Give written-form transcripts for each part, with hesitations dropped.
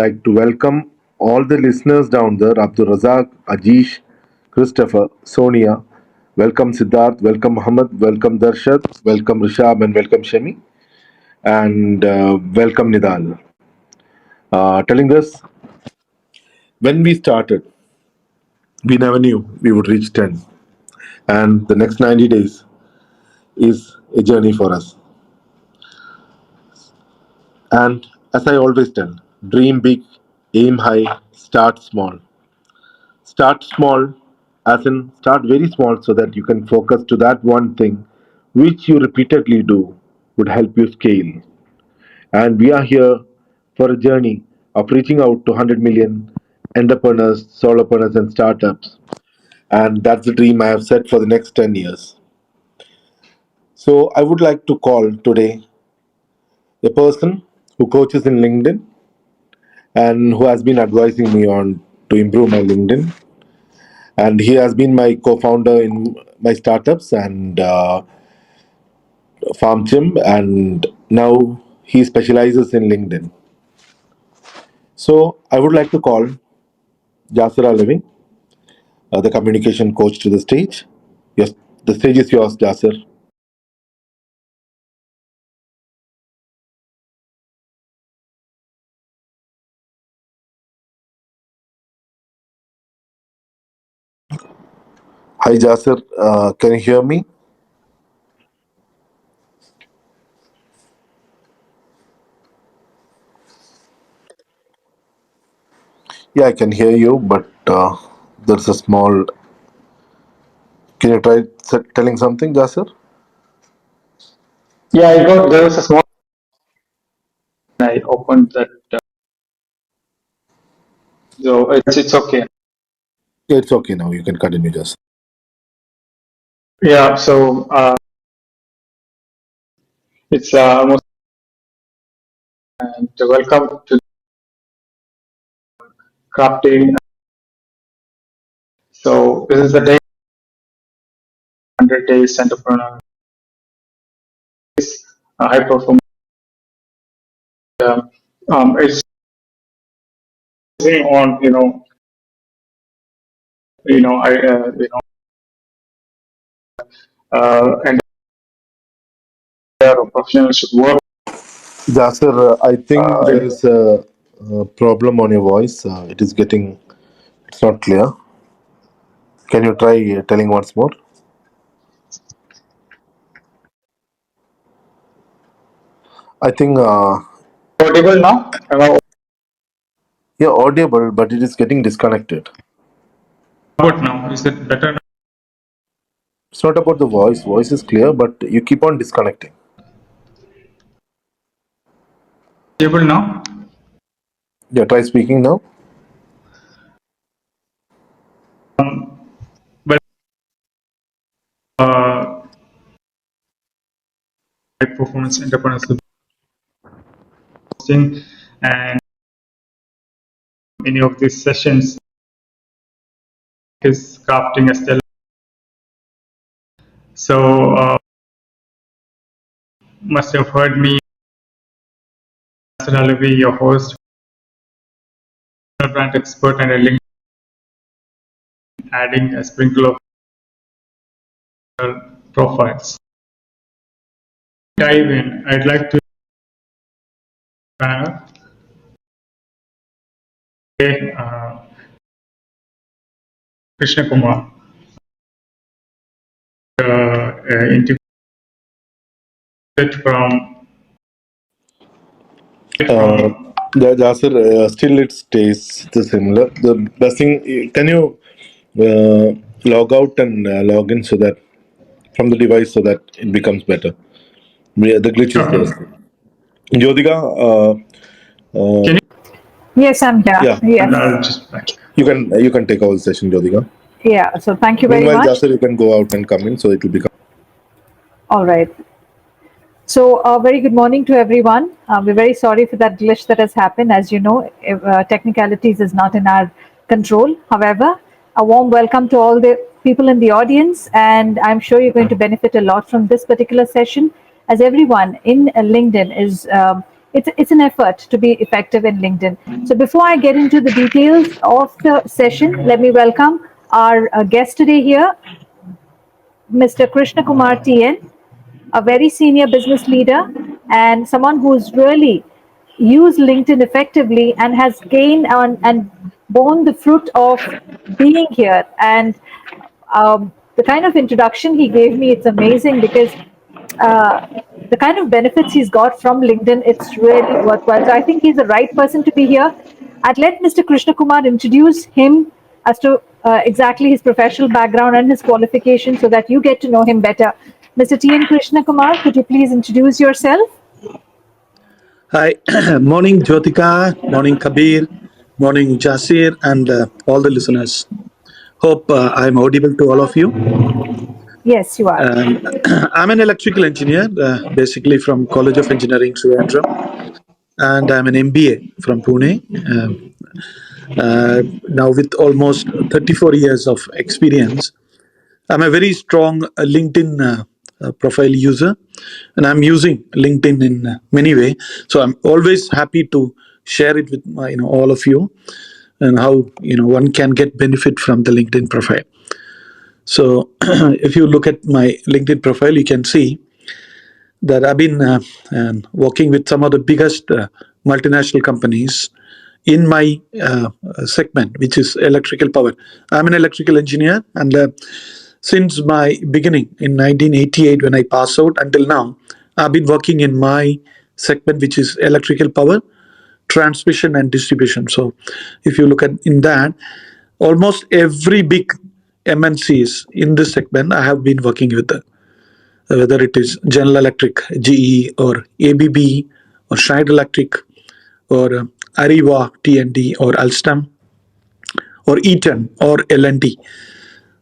like to welcome all the listeners down there, Abdul Razak, Ajish, Christopher, Sonia. Welcome Siddharth, welcome Muhammad, welcome Darshad, welcome Rishab, and welcome Shemi, and welcome Nidal. Telling this, when we started, we never knew we would reach 10, and the next 90 days is a journey for us. And as I always tell, dream big, aim high, start small. Start small, as in start very small so that you can focus to that one thing which you repeatedly do would help you scale. And we are here for a journey of reaching out to 100 million entrepreneurs, solopreneurs, and startups. And that's the dream I have set for the next 10 years. So I would like to call today a person who coaches in LinkedIn and who has been advising me on to improve my LinkedIn. And he has been my co-founder in my startups and Farm Gym, and now he specializes in LinkedIn. So I would like to call Jasira Living, the communication coach, to the stage. Yes, the stage is yours, Jasir. Hi, Jasir. Can you hear me? Yeah, I can hear you, but there's a small. Can you try telling something, Jasir? Yeah, I got there was a small. I opened that, so it's okay. Yeah, it's okay now. You can continue, Jasir. Yeah, so it's almost and welcome to crafting. So this is the day 100 days entrepreneur is high performance. Um, it's on I and professionals should work. Jasir, I think there With is a problem on your voice. It is getting. It's not clear. Can you try telling once more? I think audible now. Am I you're audible, but it is getting disconnected. About now? Is it better now? It's not about the voice. Voice is clear, but you keep on disconnecting. Audible now? Yeah, try speaking now. But high performance entrepreneurs hosting and many of these sessions is crafting a stellar. So must have heard me, Nasir Alavi, your host, brand expert, and a link adding a sprinkle of profiles. Dive in. I'd like to uh, Krishna Kumar integrate from Uh, from Jasir, still it stays the similar. The best thing, can you log out and log in so that from the device so that it becomes better? The glitch is there. sure. Jyotika, Can Yes, I'm here. yeah, you? Yes. I'll just back. you can take over the session, Jyotika. Yeah. So thank you very Meanwhile, much. Jasir, you can go out and come in, so it will become. All right. So, very good morning to everyone. We're very sorry for that glitch that has happened. As you know, technicalities is not in our control. However, a warm welcome to all the people in the audience, and I'm sure you're going to benefit a lot from this particular session, as everyone in LinkedIn is it's an effort to be effective in LinkedIn. So before I get into the details of the session, let me welcome our guest today here, Mr. Krishna Kumar TN, a very senior business leader and someone who's really used LinkedIn effectively and has gained and borne the fruit of being here. And the kind of introduction he gave me, it's amazing because uh, the kind of benefits he's got from LinkedIn, it's really worthwhile. So I think he's the right person to be here. I'd let Mr. Krishna Kumar introduce him as to exactly his professional background and his qualifications so that you get to know him better. Mr. T.N. Krishna Kumar, could you please introduce yourself? Hi, morning Jyotika, morning Kabir, morning Jasir, and all the listeners. Hope I'm audible to all of you. Yes, you are. And I'm an electrical engineer, basically from College of Engineering, Trivandrum, and I'm an MBA from Pune. Now with almost 34 years of experience, I'm a very strong LinkedIn profile user, and I'm using LinkedIn in many way. So I'm always happy to share it with all of you, and how one can get benefit from the LinkedIn profile. So if you look at my LinkedIn profile, you can see that I've been working with some of the biggest multinational companies in my segment, which is electrical power. I'm an electrical engineer, and since my beginning in 1988, when I passed out, until now, I've been working in my segment, which is electrical power, transmission, and distribution. So, if you look at in that, almost every big MNCs in this segment, I have been working with them, whether it is General Electric, GE, or ABB, or Schneider Electric, or Arriva, TND, or Alstom, or Eaton, or L&T.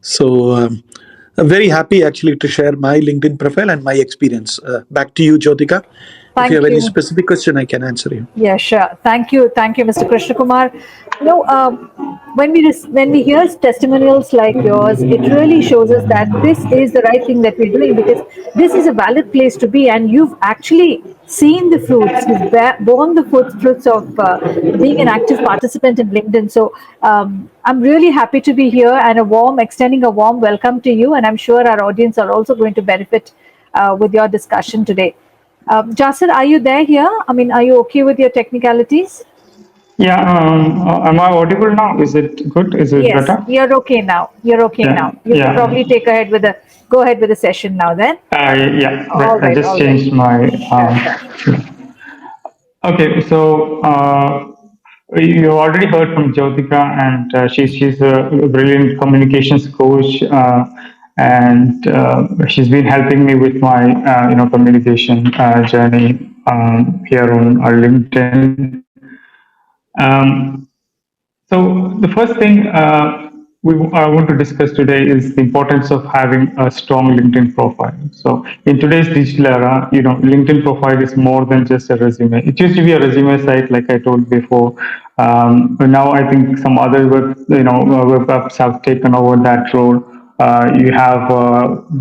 So I'm very happy actually to share my LinkedIn profile and my experience. Back to you, Jyotika. If you have Thank any you. specific question, I can answer you. Yeah, sure. Thank you, Mr. Krishna Kumar. You know, when we hear testimonials like yours, it really shows us that this is the right thing that we're doing because this is a valid place to be, and you've actually seen the fruits, you've borne the fruits of being an active participant in LinkedIn. So I'm really happy to be here and extending a warm welcome to you, and I'm sure our audience are also going to benefit with your discussion today. Jasir, are you there here? I mean, are you okay with your technicalities? Yeah, am I audible now? Is it good? Is it Yes, better? you're okay now. You're okay Yeah, now. You can yeah. probably go ahead with the session now then. Yeah, All right. I right, just all right. changed my. Sure, sure. Okay, so you already heard from Jyotika, and she's a brilliant communications coach, and she's been helping me with my communication journey here on our LinkedIn. Um, so the first thing I want to discuss today is the importance of having a strong LinkedIn profile. So in today's digital era, LinkedIn profile is more than just a resume. It used to be a resume site, like I told before. But now I think some other web apps have taken over that role. You have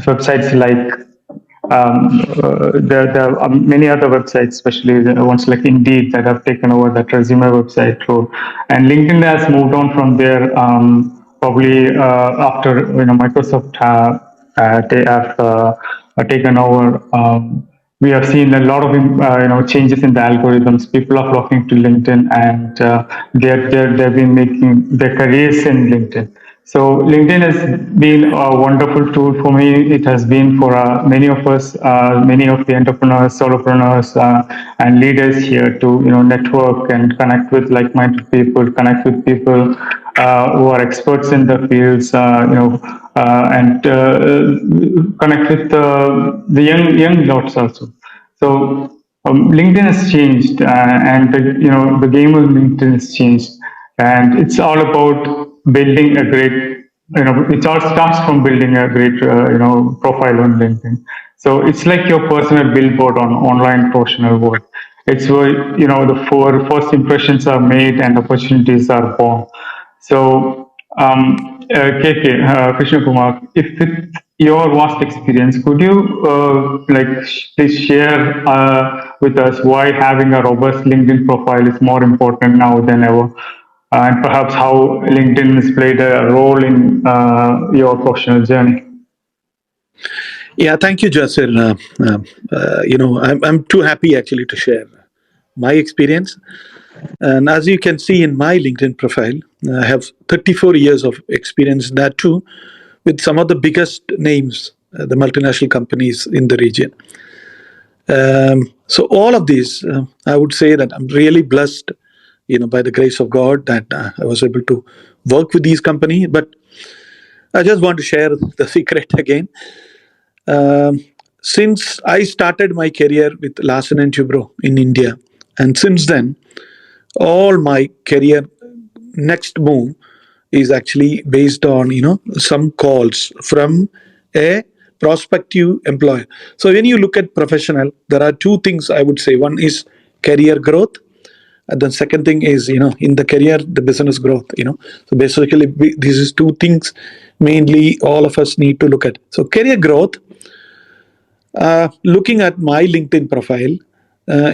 websites like there are many other websites, especially the ones like Indeed, that have taken over that resume website role, and LinkedIn has moved on from there. Probably after Microsoft they have taken over. We have seen a lot of changes in the algorithms. People are flocking to LinkedIn, and they've been making their careers in LinkedIn. So LinkedIn has been a wonderful tool for me. It has been for many of us, many of the entrepreneurs, solopreneurs, and leaders here to network and connect with like-minded people, connect with people who are experts in the fields, and connect with the young lots also. So LinkedIn has changed, and the game of LinkedIn has changed, and it's all about building a great. It all starts from building a great profile on LinkedIn. So it's like your personal billboard on online professional world. It's where the first impressions are made and opportunities are born. So, KK, Krishna Kumar, if with your vast experience, could you please share with us why having a robust LinkedIn profile is more important now than ever, and perhaps how LinkedIn has played a role in your professional journey. Yeah, thank you, Jasir. I'm too happy actually to share my experience. And as you can see in my LinkedIn profile, I have 34 years of experience, that too, with some of the biggest names, the multinational companies in the region. So all of these, I would say that I'm really blessed, by the grace of God, that I was able to work with these companies. But I just want to share the secret again. Um, since I started my career with Larsen and Toubro in India, and since then, all my career next move is actually based on some calls from a prospective employer. So when you look at professional, there are two things I would say. One is career growth, and the second thing is in the career the business growth. So basically this is two things mainly all of us need to look at. So career growth, looking at my LinkedIn profile,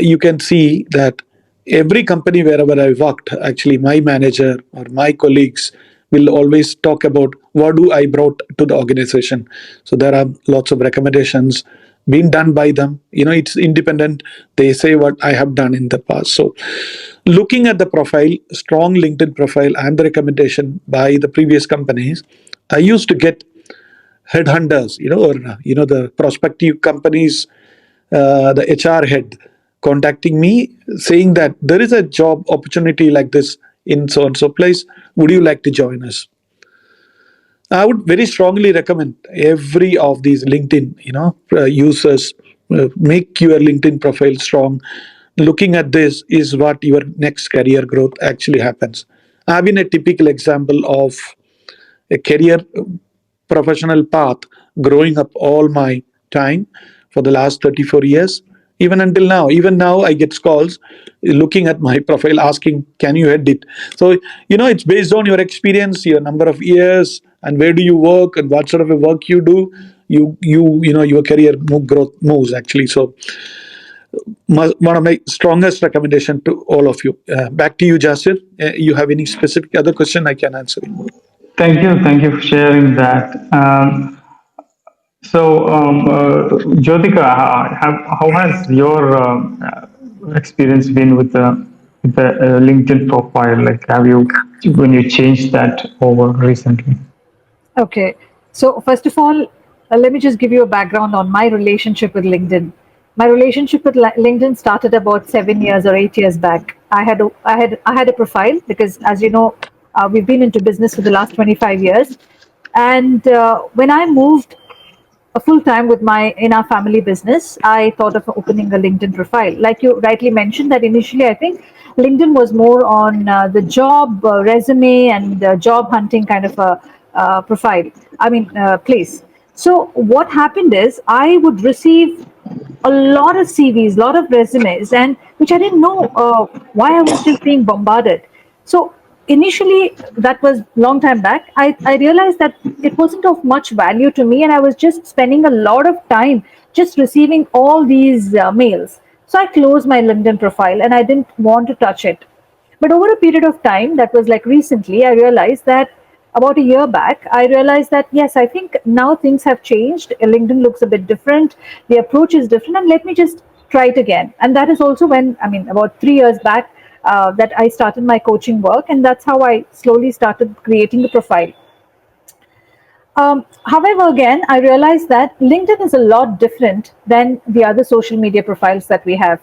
you can see that every company wherever I worked, actually, my manager or my colleagues will always talk about what do I brought to the organization. So there are lots of recommendations being done by them. It's independent. They say what I have done in the past. So looking at the profile, strong LinkedIn profile, and the recommendation by the previous companies, I used to get headhunters, or the prospective companies, the HR head contacting me saying that there is a job opportunity like this in so and so place. Would you like to join us? I would very strongly recommend every of these LinkedIn, users, make your LinkedIn profile strong. Looking at this is what your next career growth actually happens. I've been a typical example of a career professional path growing up all my time for the last 34 years, even until now. Even now I get calls looking at my profile asking, can you edit? So it's based on your experience, your number of years, and where do you work and what sort of a work you do. Your career growth moves actually. So one of my strongest recommendation to all of you. Back to you, Jasir. You have any specific other question I can answer? Thank you for sharing that. Jyotika, how has your experience been with the LinkedIn profile? Like, have you when you changed that over recently? Okay. So, first of all, let me just give you a background on my relationship with LinkedIn. My relationship with LinkedIn started about 7 years or 8 years back. I had a profile because, as you know, we've been into business for the last 25 years. And when I moved full time with my in our family business, I thought of opening a LinkedIn profile. Like you rightly mentioned, that initially I think LinkedIn was more on the job resume and job hunting kind of a profile. I mean, place. So what happened is I would receive a lot of CVs, lot of resumes, and which I didn't know why I was just being bombarded. So initially, that was long time back. I realized that it wasn't of much value to me, and I was just spending a lot of time just receiving all these mails. So I closed my LinkedIn profile, and I didn't want to touch it. But over a period of time, that was like recently, I realized that about a year back, I realized that yes, I think now things have changed. LinkedIn looks a bit different. The approach is different, and let me just try it again. And that is also when, I mean, about 3 years back, that I started my coaching work, and that's how I slowly started creating the profile. However, again, I realized that LinkedIn is a lot different than the other social media profiles that we have.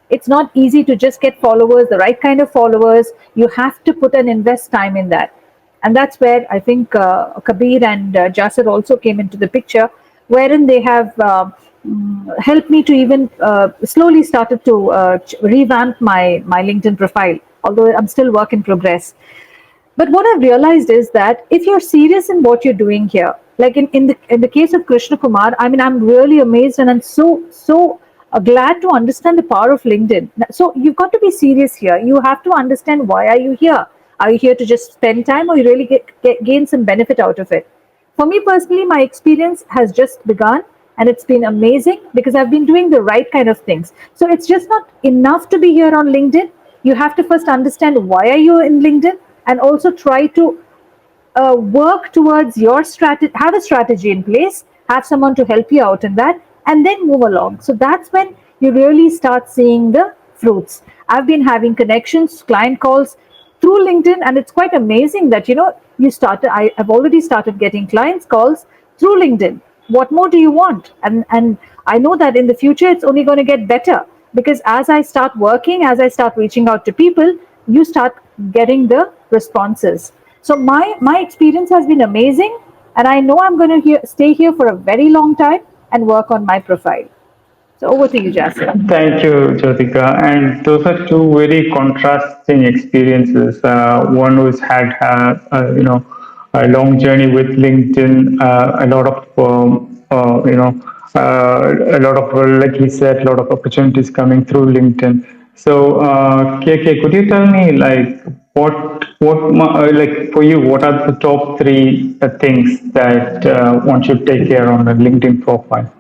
It's not easy to just get followers, the right kind of followers. You have to put and invest time in that. And that's where I think Kabir and Jasser also came into the picture, wherein they have helped me to even slowly started to revamp my LinkedIn profile, although I'm still work in progress. But what I've realized is that if you're serious in what you're doing here, like in the case of Krishna Kumar, I mean, I'm really amazed and I'm so glad to understand the power of LinkedIn. So you've got to be serious here. You have to understand why are you here. Are you here to just spend time, or you really gain some benefit out of it? For me personally, my experience has just begun, and it's been amazing because I've been doing the right kind of things. So it's just not enough to be here on LinkedIn. You have to first understand why are you in LinkedIn, and also try to work towards your strategy, have a strategy in place, have someone to help you out in that, and then move along. So that's when you really start seeing the fruits. I've been having connections, client calls through LinkedIn, and it's quite amazing that I've already started getting clients calls through LinkedIn. What more do you want? And I know that in the future it's only going to get better, because as I start working, as I start reaching out to people, you start getting the responses. So my experience has been amazing, and I know I'm going to stay here for a very long time and work on my profile. So over to you, Jasir. Thank you, Jyotika. And those are two very contrasting experiences. One who's had, a long journey with LinkedIn, a lot of, like he said, a lot of opportunities coming through LinkedIn. So, KK, could you tell me, like, like for you, what are the top three things that one should take care on a LinkedIn profile?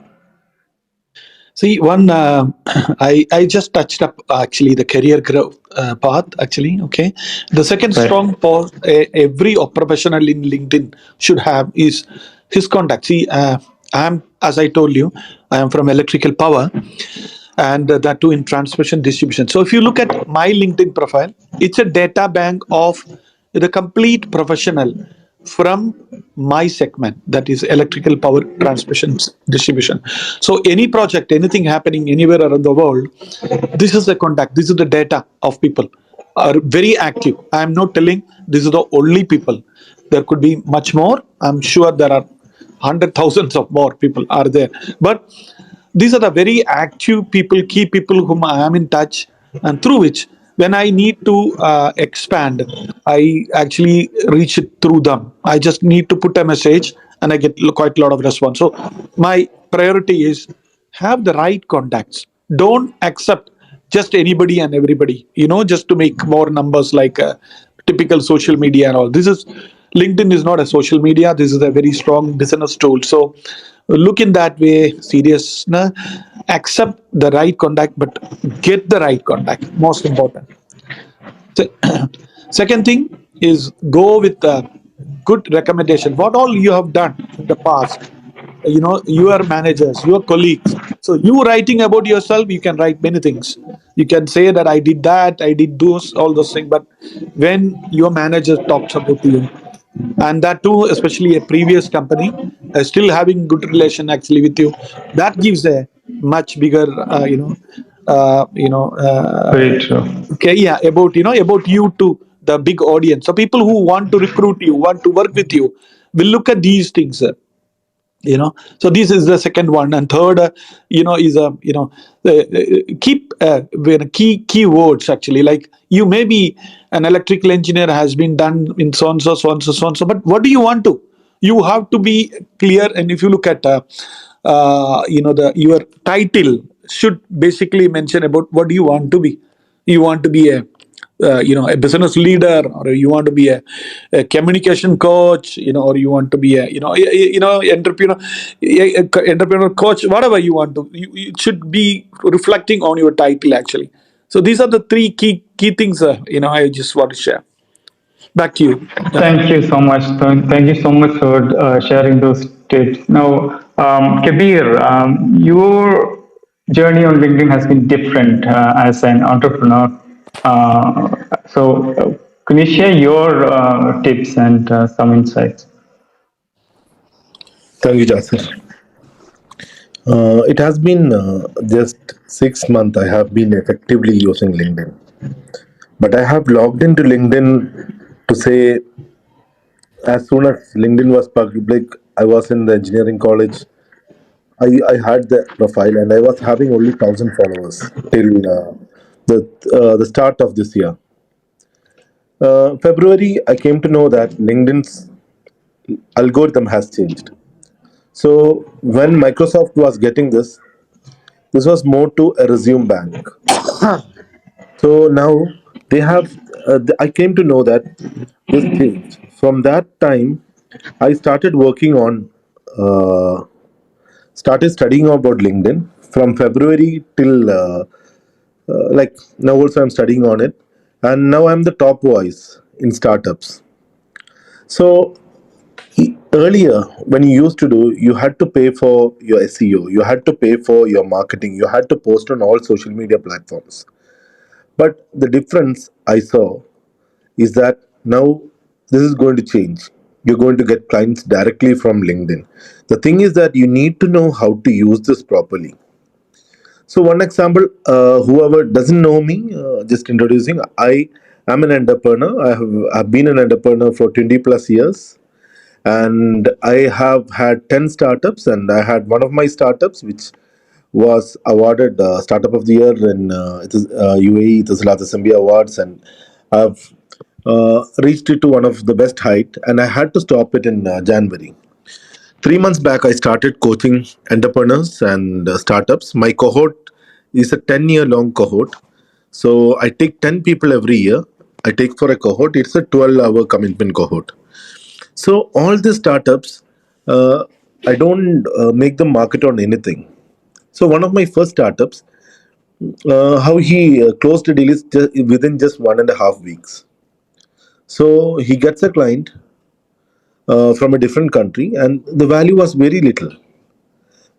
See, one, I just touched up actually the career growth path, actually. Okay. The second Right. strong path every professional in LinkedIn should have is his contact. See, as I told you, I am from electrical power, and that too in transmission distribution. So if you look at my LinkedIn profile, it's a data bank of the complete professional from my segment, that is electrical power transmission distribution. So any project, anything happening anywhere around the world, this is the contact, this is the data of people are very active. I am not telling this is the only people, there could be much more. I'm sure there are hundred thousands of more people are there, but these are the very active people, key people whom I am in touch, and through which, when I need to expand, I actually reach it through them. I just need to put a message, and I get quite a lot of response. So, my priority is have the right contacts. Don't accept just anybody and everybody, just to make more numbers like typical social media and all. This is LinkedIn is not a social media. This is a very strong business tool. So look in that way, serious. Accept the right contact, but get the right contact. Most important. Se- Second thing is go with a good recommendation. What all you have done in the past, your managers, your colleagues. So you writing about yourself, you can write many things. You can say that I did that, I did those, all those things. But when your manager talks about you, and that too, especially a previous company, still having good relation actually with you, that gives a much bigger, Very true. okay, yeah, about you to the big audience. So people who want to recruit you, want to work with you, will look at these things. So this is the second one, and third, is keep key words actually, like you may be an electrical engineer, has been done in so and so, so and so, so and so, but what do you want to, you have to be clear. And if you look at the your title should basically mention about what do you want to be. You want to be a business leader, or you want to be a communication coach, or you want to be a entrepreneur, entrepreneur coach, whatever you want to, it should be reflecting on your title actually. So these are the three key things, I just want to share. Back to you. Yeah. Thank you so much. Thank you so much for sharing those tips. Now, Kabir, your journey on LinkedIn has been different as an entrepreneur. Can you share your tips and some insights? Thank you, Jasir. It has been just 6 months I have been effectively using LinkedIn. But I have logged into LinkedIn to say, as soon as LinkedIn was public, I was in the engineering college. I had the profile and I was having only 1,000 followers till the start of this year. February, I came to know that LinkedIn's algorithm has changed. So when Microsoft was getting this, this was more to a resume bank. So now they have. I came to know that this changed. From that time, I started working on uh, started studying about LinkedIn from February till like now. Also, I'm studying on it, and now I'm the top voice in startups. So earlier, when you used to do, you had to pay for your SEO, you had to pay for your marketing, you had to post on all social media platforms. But the difference I saw is that now this is going to change. You're going to get clients directly from LinkedIn. The thing is that you need to know how to use this properly. So, one example, whoever doesn't know me, just introducing, I am an entrepreneur. I've been an entrepreneur for 20 plus years, and I have had 10 startups, and I had one of my startups which was awarded Startup of the Year in UAE, it is Lazasambia Awards, and I've reached it to one of the best height, and I had to stop it in January. 3 months back, I started coaching entrepreneurs and startups. My cohort is a 10-year long cohort. So I take 10 people every year. I take for a cohort, it's a 12-hour commitment cohort. So all the startups, uh, I don't make them market on anything. So one of my first startups, how he closed a deal is within just 1.5 weeks. So he gets a client from a different country, and the value was very little.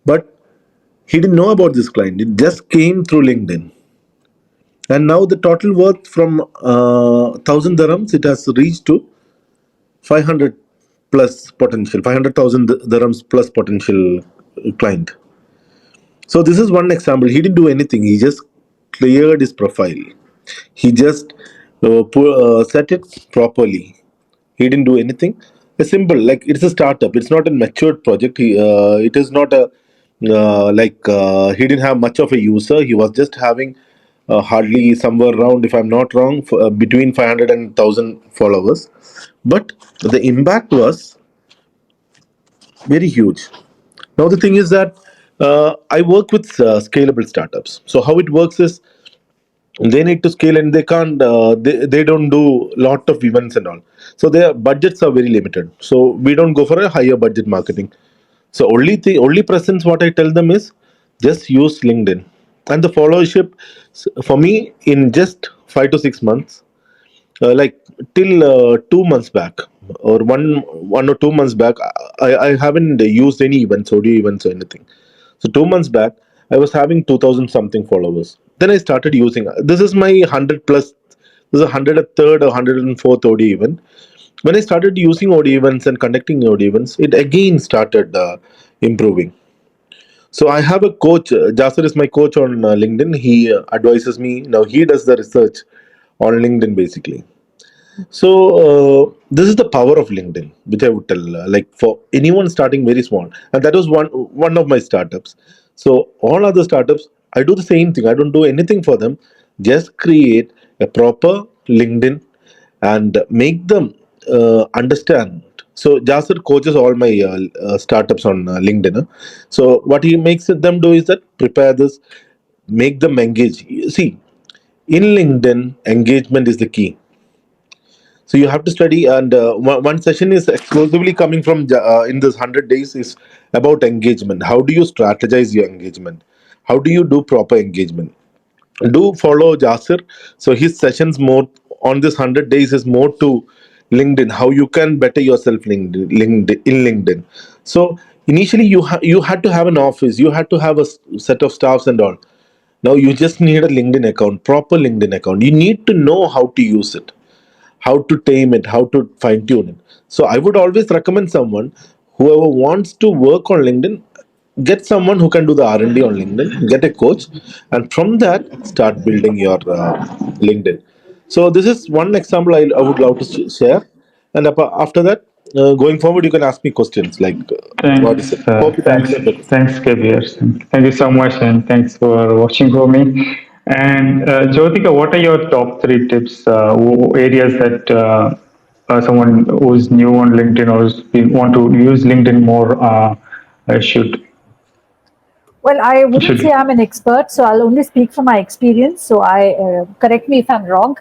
But he didn't know about this client. It just came through LinkedIn. And now the total worth from 1,000 dirhams, it has reached to 500 plus potential, 500,000 dirhams plus potential client. So this is one example. He didn't do anything. He just cleared his profile. He just set it properly. He didn't do anything. A simple, like it's a startup. It's not a matured project. It is not a he didn't have much of a user. He was just having hardly somewhere around, if I'm not wrong, between 500 and 1,000 followers. But the impact was very huge. Now the thing is that I work with scalable startups. So how it works is they need to scale, and they can't they don't do lot of events and all, so their budgets are very limited. So we don't go for a higher budget marketing. So only presence what I tell them is just use LinkedIn. And the followership, for me, in just 5 to 6 months, like till 2 months back, or one or 2 months back, I haven't used any events, audio events or anything. So 2 months back, I was having 2,000 something followers. Then I started using. This is my 100 plus. This is a 103rd or 104th audio event. When I started using audio events and conducting audio events, it again started improving. So I have a coach. Jasser is my coach on LinkedIn. He advises me. Now he does the research on LinkedIn basically. So this is the power of LinkedIn, which I would tell, like for anyone starting very small, and that was one of my startups. So all other startups, I do the same thing. I don't do anything for them. Just create a proper LinkedIn and make them understand. So Jasir coaches all my startups on LinkedIn. So what he makes them do is that prepare this, make them engage. See, in LinkedIn, engagement is the key. So you have to study, and one session is exclusively coming from in this 100 days is about engagement. How do you strategize your engagement? How do you do proper engagement? Do follow Jasir. So his sessions more on this 100 days is more to LinkedIn. How you can better yourself in LinkedIn. So initially you had to have an office. You had to have a set of staffs and all. Now you just need a LinkedIn account, proper LinkedIn account. You need to know how to use it, how to tame it, how to fine tune it. So I would always recommend someone, whoever wants to work on LinkedIn, get someone who can do the R&D on LinkedIn, get a coach, and from that start building your LinkedIn. So this is one example I would love to share, and after that, going forward, you can ask me questions like what is it? Hope it Thanks, answered the question. thanks, Kabir. Thank you so much, and thanks for watching for me. And Jyotika, what are your top three tips, areas that someone who's new on LinkedIn or want to use LinkedIn more should Well, I wouldn't say should? I'm an expert, so I'll only speak from my experience. So I correct me if I'm wrong.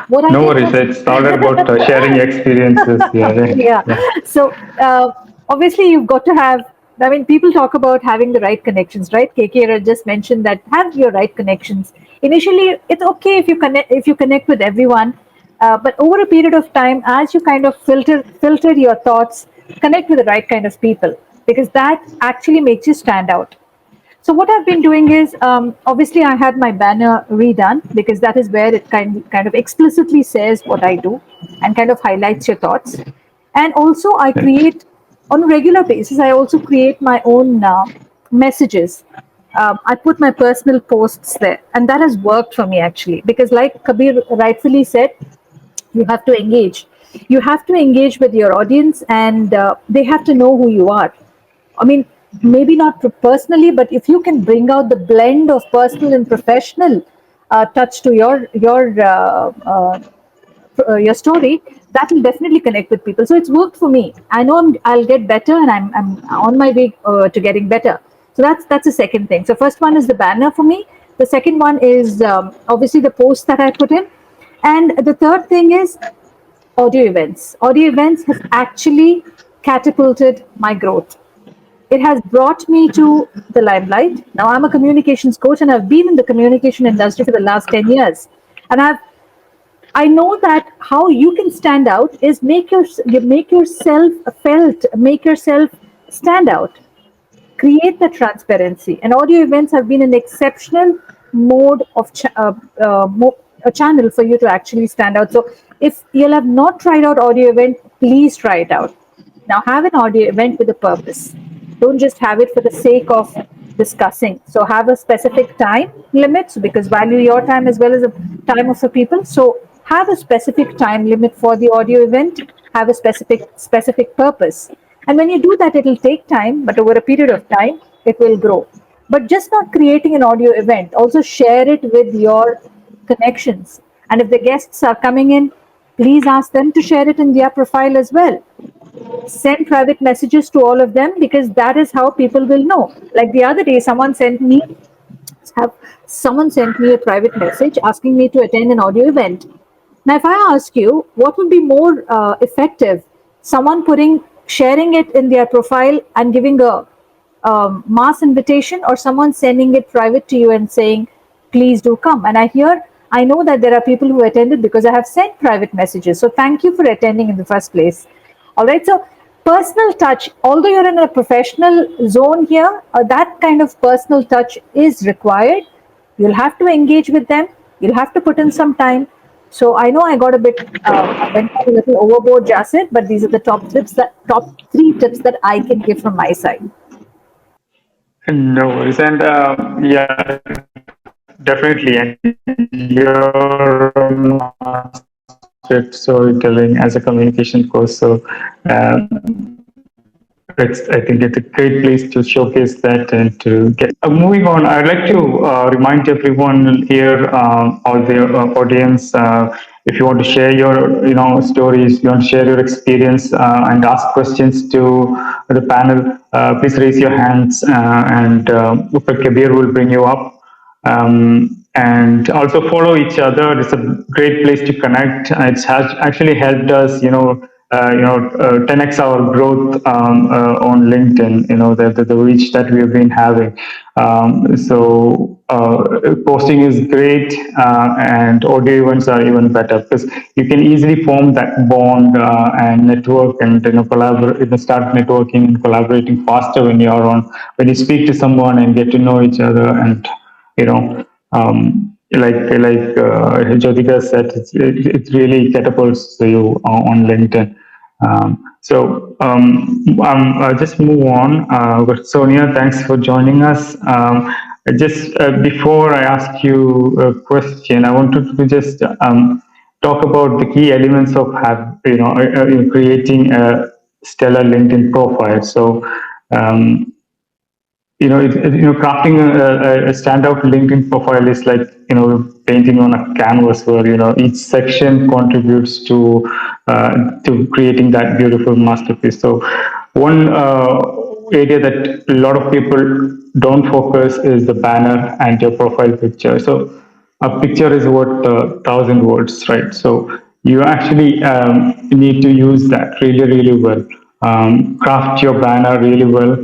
What I No did worries. was, It's all about sharing experiences. Yeah, yeah. yeah. So obviously, you've got to have I mean, people talk about having the right connections, right? KK just mentioned that have your right connections. Initially, it's okay if you connect with everyone, but over a period of time, as you kind of filter your thoughts, connect with the right kind of people, because that actually makes you stand out. So what I've been doing is, obviously I had my banner redone, because that is where it kind of explicitly says what I do and kind of highlights your thoughts. And also I create on a regular basis. I also create my own messages. I put my personal posts there, and that has worked for me actually, because like Kabir rightfully said, you have to engage. You have to engage with your audience, and they have to know who you are. I mean, maybe not personally, but if you can bring out the blend of personal and professional touch to your story, that will definitely connect with people. So it's worked for me. I know I'll get better, and I'm on my way to getting better. So that's the second thing. So first one is the banner for me. The second one is obviously the post that I put in, and the third thing is audio events. Audio events has actually catapulted my growth. It has brought me to the limelight. Now I'm a communications coach, and I've been in the communication industry for the last 10 years. And I know that how you can stand out is you make yourself felt, make yourself stand out, create the transparency. And audio events have been an exceptional mode of a channel for you to actually stand out. So if you'll have not tried out audio event, please try it out. Now have an audio event with a purpose. Don't just have it for the sake of discussing. So have a specific time limit, because value your time as well as the time of the people. So have a specific time limit for the audio event. Have a specific purpose. And when you do that, it will take time, but over a period of time, it will grow. But just not creating an audio event, also share it with your connections. And if the guests are coming in, please ask them to share it in their profile as well. Send private messages to all of them, because that is how people will know. Like the other day, have someone sent me a private message asking me to attend an audio event. Now, if I ask you, what would be more effective? Someone sharing it in their profile and giving a mass invitation, or someone sending it private to you and saying, please do come. And I know that there are people who attended because I have sent private messages. So thank you for attending in the first place. All right. So personal touch, although you're in a professional zone here, that kind of personal touch is required. You'll have to engage with them. You'll have to put in some time. So I know I got I went a little overboard, Jasid, but these are the top 3 tips that I can give from my side. No worries. And yeah, definitely. And you're master at storytelling as a communication course. So I think it's a great place to showcase that and to get. Moving on, I'd like to remind everyone here, all the audience, if you want to share your, stories, you want to share your experience and ask questions to the panel, please raise your hands, and Upar Kabir will bring you up. And also follow each other. It's a great place to connect. It's has actually helped us, 10x our growth on LinkedIn. The reach that we have been having. Posting is great, and audio events are even better, because you can easily form that bond and network, and collaborate, start networking and collaborating faster when you speak to someone and get to know each other. And Jyotika said, it really catapults you on LinkedIn. I'll just move on. But Sonia, thanks for joining us. Just before I ask you a question, I wanted to just talk about the key elements of creating a stellar LinkedIn profile. So. Crafting a standout LinkedIn profile is like, painting on a canvas where, each section contributes to creating that beautiful masterpiece. So one area that a lot of people don't focus is the banner and your profile picture. So a picture is worth 1,000 words, right? So you actually need to use that really, really well. Craft your banner really well,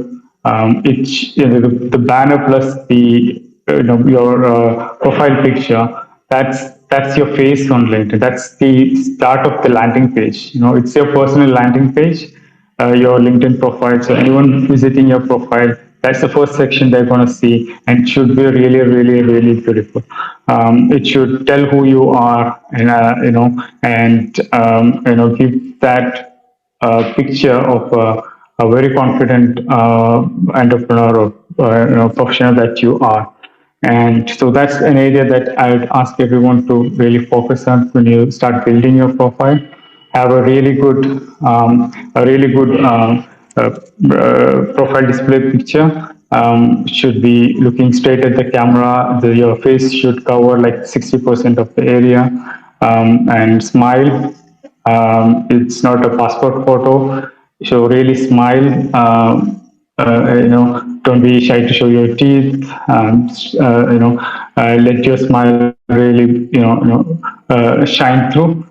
the banner plus the your profile picture. That's your face on LinkedIn. That's the start of the landing page. It's your personal landing page, your LinkedIn profile. So anyone visiting your profile, that's the first section they're going to see, and it should be really, really, really beautiful. It should tell who you are, and give that picture of a very confident entrepreneur or professional that you are. And so that's an area that I would ask everyone to really focus on when you start building your profile. Have a really good profile display picture. Should be looking straight at the camera. Your face should cover like 60% of the area, and smile. It's not a passport photo, so really smile. Don't be shy to show your teeth. Let your smile really, shine through.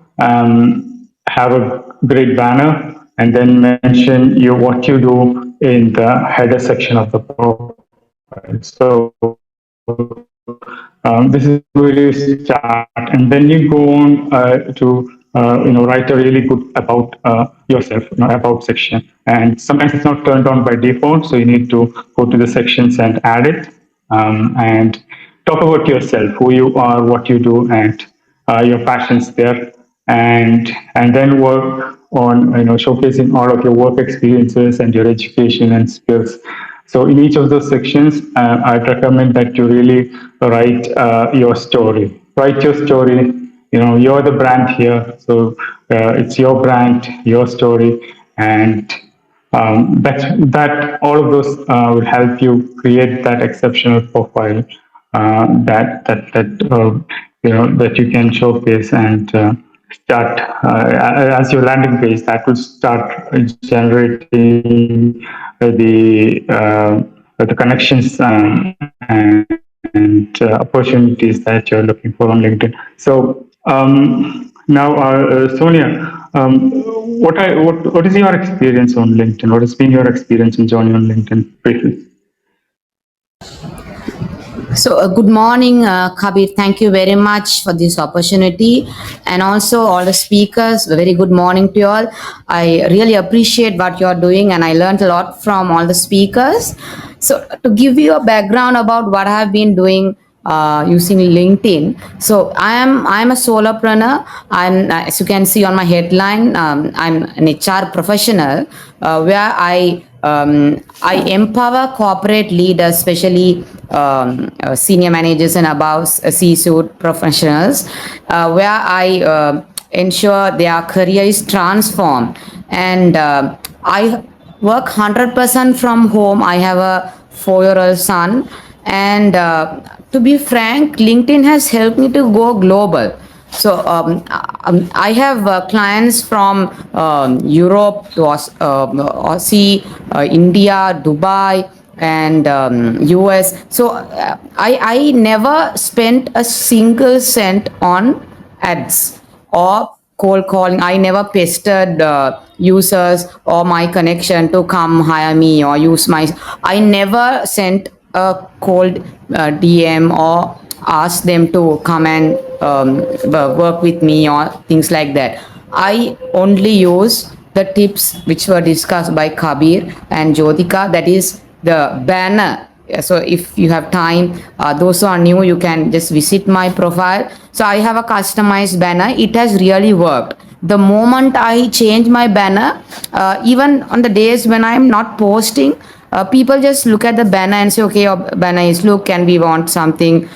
Have a great banner, and then mention what you do in the header section of the profile. So this is where you start, and then you go on to write a really good about yourself, about section. And sometimes it's not turned on by default, so you need to go to the sections and add it, and talk about yourself, who you are, what you do, and your passions there, and then work on showcasing all of your work experiences and your education and skills. So in each of those sections, I'd recommend that you really write your story. Write your story. You're the brand here, so it's your brand, your story, and that all of those will help you create that exceptional profile that you can showcase and start as your landing page. That will start generating the connections and opportunities that you're looking for on LinkedIn. So now, Sonia, what is your experience on LinkedIn? What has been your experience in joining on LinkedIn briefly? So, good morning, Kabir. Thank you very much for this opportunity. And also, all the speakers, a very good morning to you all. I really appreciate what you're doing, and I learned a lot from all the speakers. So, to give you a background about what I have been doing using LinkedIn. So I'm a solopreneur. As you can see on my headline, I'm an HR professional where I empower corporate leaders, especially senior managers and above C-suite professionals, where I ensure their career is transformed. And I work 100% from home. I have a 4-year-old son, and to be frank, LinkedIn has helped me to go global. So I have clients from Europe to Aussie, India, Dubai, and US. So I never spent a single cent on ads or cold calling. I never pestered users or my connection to come hire me or use my. I never sent a cold DM or ask them to come and work with me or things like that. I only use the tips which were discussed by Kabir and Jyotika, that is the banner. So if you have time, those who are new, you can just visit my profile. So I have a customized banner. It has really worked. The moment I change my banner, even on the days when I'm not posting, people just look at the banner and say, okay, your banner is look, and we want something.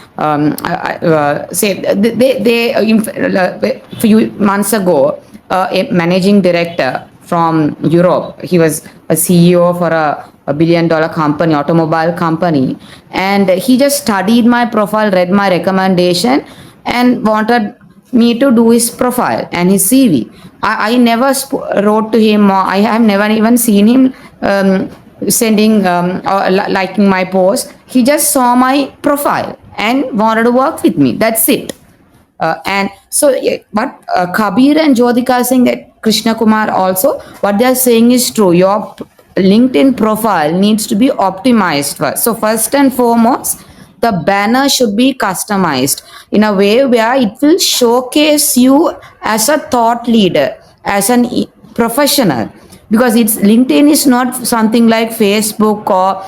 Say they a few months ago, a managing director from Europe, he was a CEO for a billion-dollar company, automobile company, and he just studied my profile, read my recommendation, and wanted me to do his profile and his CV. I never wrote to him, or I have never even seen him sending or liking my post. He just saw my profile and wanted to work with me. That's it. And so, what Kabir and Jyotika are saying, that Krishna Kumar also, what they are saying is true. Your LinkedIn profile needs to be optimized first. So first and foremost, the banner should be customized in a way where it will showcase you as a thought leader, as an professional, because it's LinkedIn is not something like Facebook or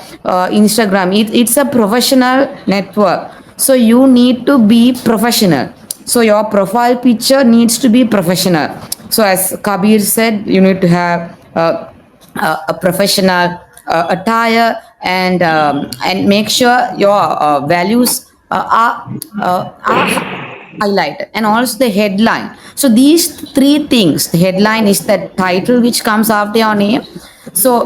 Instagram. It's a professional network, so you need to be professional. So your profile picture needs to be professional. So as Kabir said, you need to have a professional attire, and make sure your values are highlighted, and also the headline. So these three things: the headline is the title which comes after your name. So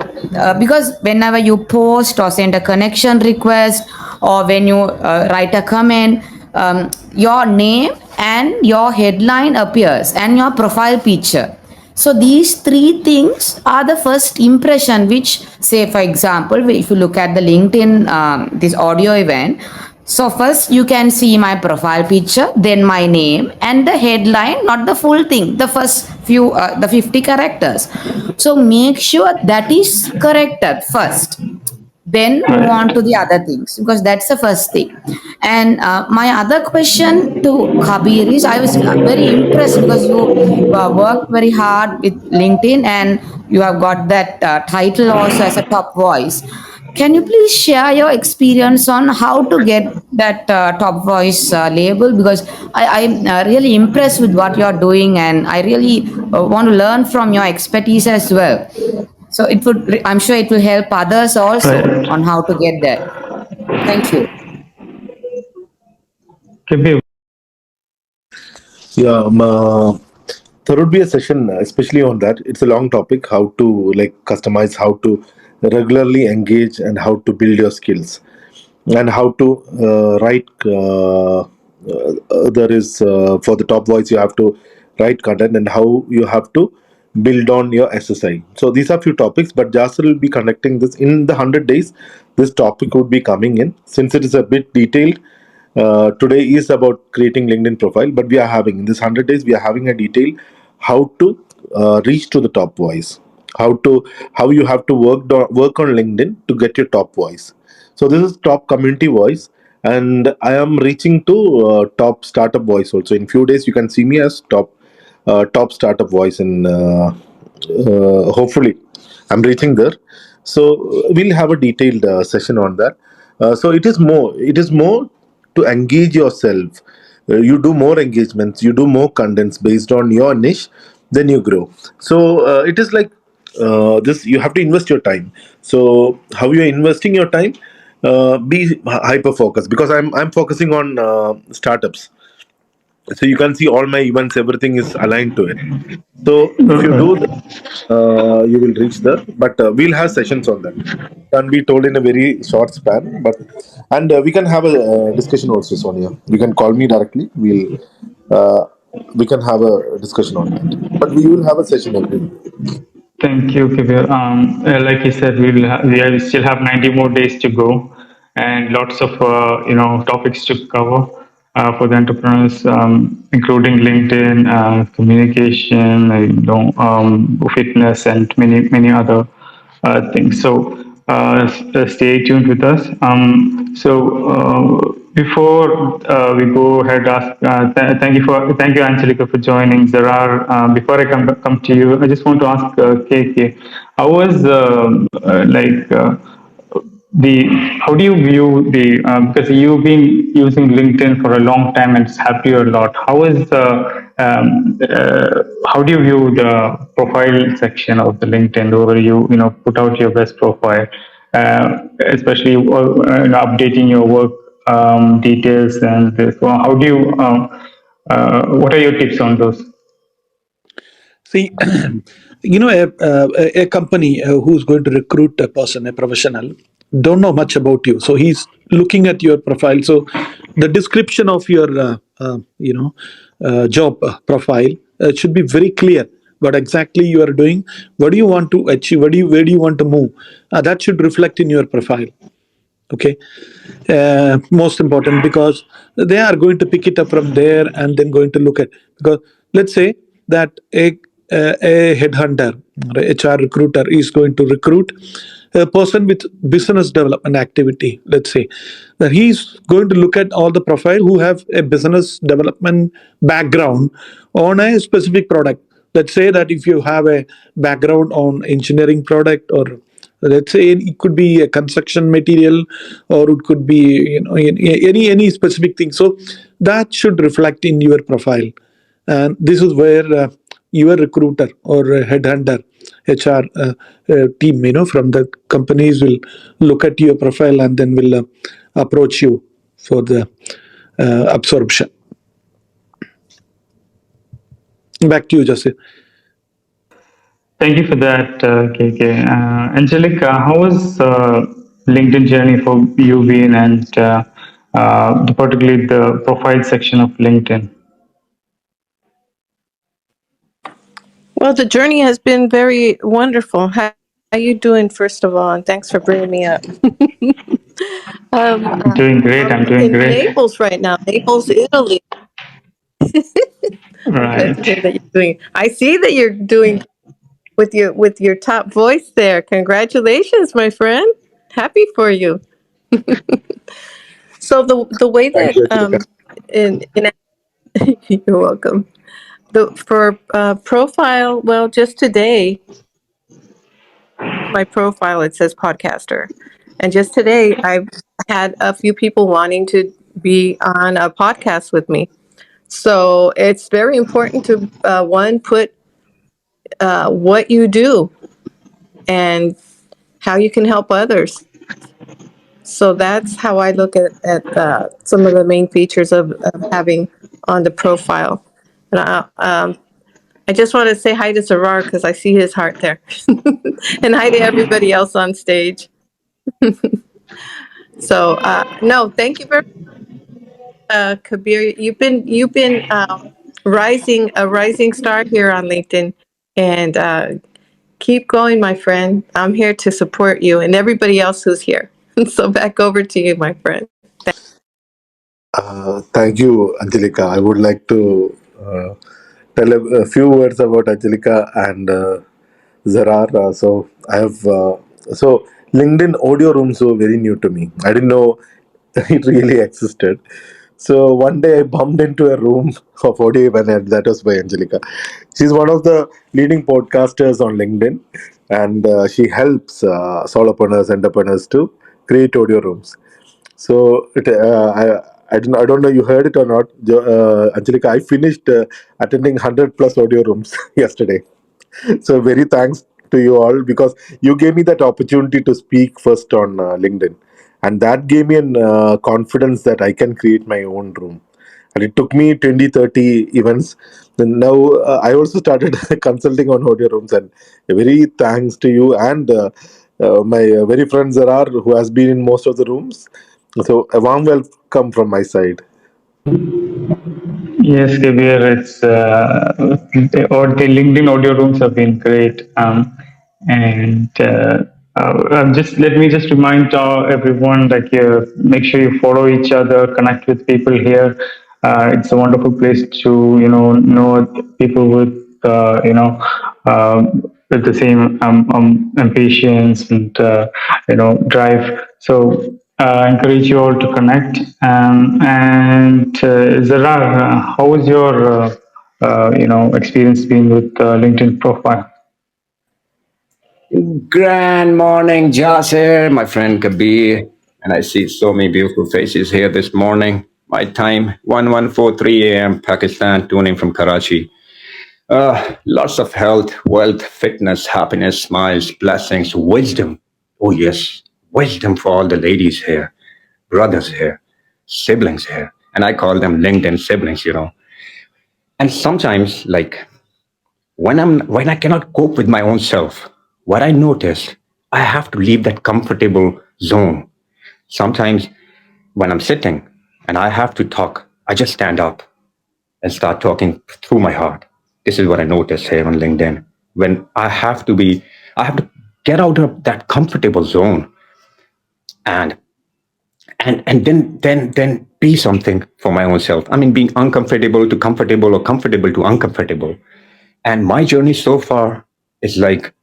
because whenever you post or send a connection request, or when you write a comment, your name and your headline appears, and your profile picture. So these three things are the first impression which, say for example, if you look at the LinkedIn, this audio event, so first you can see my profile picture, then my name and the headline, not the full thing, the first few, the 50 characters. So make sure that is corrected first, then move Right. on to the other things, because that's the first thing. And my other question to Kabir is, I was very impressed because you worked very hard with LinkedIn, and you have got that title also as a top voice. Can you please share your experience on how to get that top voice label? Because I'm really impressed with what you're doing, and I really want to learn from your expertise as well. So it would, I'm sure it will help others also Right. on how to get there. Thank you. Kabir, Yeah, there would be a session especially on that. It's a long topic, how to like customize, how to regularly engage, and how to build your skills, and how to write. There is for the top voice, you have to write content, and how you have to build on your SSI. So these are few topics, but Jasper will be conducting this in the 100 days. This topic would be coming in, since it is a bit detailed. Today is about creating LinkedIn profile, but we are having in this 100 days, we are having a detail how to reach to the top voice, how you have to work on LinkedIn to get your top voice. So this is top community voice, and I am reaching to top startup voice also. In few days, you can see me as top startup voice, and hopefully, I'm reaching there. So we'll have a detailed session on that. So it is more to engage yourself. You do more engagements, you do more contents based on your niche, then you grow. So it is like this. You have to invest your time. So how you are investing your time? Be hyper focused, because I'm focusing on startups. So you can see all my events, everything is aligned to it. So if you do that, you will reach there. But we'll have sessions on that. Can be told in a very short span, but and we can have a discussion also, Sonia. You can call me directly. Uh, we can have a discussion on that. But we will have a session every week. thank you, Kabir. Like you said, we still have 90 more days to go, and lots of topics to cover for the entrepreneurs, including LinkedIn, communication, fitness, and many other things. So stay tuned with us. Before we go ahead, thank you, Angelica, for joining. There are before I come to you, I just want to ask KK, how was the how do you view the because you've been using LinkedIn for a long time and it's helped you a lot. How do you view the profile section of the LinkedIn, where you put out your best profile, especially updating your work details and this. So how do you what are your tips on those? See, a company who's going to recruit a person, a professional, don't know much about you. So he's looking at your profile. So the description of your, job profile should be very clear. What exactly you are doing? What do you want to achieve? Where do you want to move? That should reflect in your profile. Okay, most important, because they are going to pick it up from there and then going to look at, because let's say that a headhunter or a HR recruiter is going to recruit a person with business development activity, let's say, that he's going to look at all the profile who have a business development background on a specific product. Let's say that if you have a background on engineering product, or let's say it could be a construction material, or it could be, any specific thing, so that should reflect in your profile. And this is where your recruiter or a headhunter, HR team, from the companies will look at your profile and then will approach you for the absorption. Back to you, Jesse. Thank you for that, KK. Angelica, how was LinkedIn journey for you been, and particularly the profile section of LinkedIn? Well, the journey has been very wonderful. How you doing, first of all? And thanks for bringing me up. Doing great. I'm I'm doing in great. Naples right now, Naples, Italy. I'm glad to Right. hear that you're doing. I see that you're doing with your top voice there. Congratulations, my friend. Happy for you. So the way Thank that you, Angelica. in you're welcome. The for profile, well, just today my profile it says podcaster, and just today I've had a few people wanting to be on a podcast with me. So it's very important to one put what you do and how you can help others. So that's how I look at some of the main features of having on the profile. And I just want to say hi to Zarar because I see his heart there, and hi to everybody else on stage. So no, thank you very Kabir. You've been rising a rising star here on LinkedIn, and keep going, my friend. I'm here to support you and everybody else who's here. So back over to you, my friend. Thank you, Angelica. I would like to tell a few words about Angelica and Zarar. So LinkedIn audio rooms were very new to me. I didn't know it really existed. So one day I bumped into a room of audio, and that was by Angelica. She's one of the leading podcasters on LinkedIn, and she helps solopreneurs, entrepreneurs to create audio rooms. So I don't know you heard it or not, Angelica. I finished attending 100 plus audio rooms yesterday. So very thanks to you all, because you gave me that opportunity to speak first on LinkedIn, and that gave me an confidence that I can create my own room. And it took me 20, 30 events. And now I also started consulting on audio rooms, and a very thanks to you and my very friend Zarar, who has been in most of the rooms. So a warm welcome from my side. Yes, Kabir, the LinkedIn audio rooms have been great. And just let me just remind everyone, like, make sure you follow each other, connect with people here. It's a wonderful place to, know people with, with the same impatience and, drive. So encourage you all to connect. And Zarar, how was your experience being with LinkedIn profile? Grand morning, Jasser, my friend Kabir. And I see so many beautiful faces here this morning. My time, 1143 a.m. Pakistan, tuning from Karachi. Lots of health, wealth, fitness, happiness, smiles, blessings, wisdom. Oh, yes, wisdom for all the ladies here, brothers here, siblings here. And I call them LinkedIn siblings. And sometimes, like, when I cannot cope with my own self, what I notice, I have to leave that comfortable zone. Sometimes when I'm sitting and I have to talk, I just stand up and start talking through my heart. This is what I notice here on LinkedIn. When I have to get out of that comfortable zone and then be something for my own self. I mean, being uncomfortable to comfortable or comfortable to uncomfortable. And my journey so far is like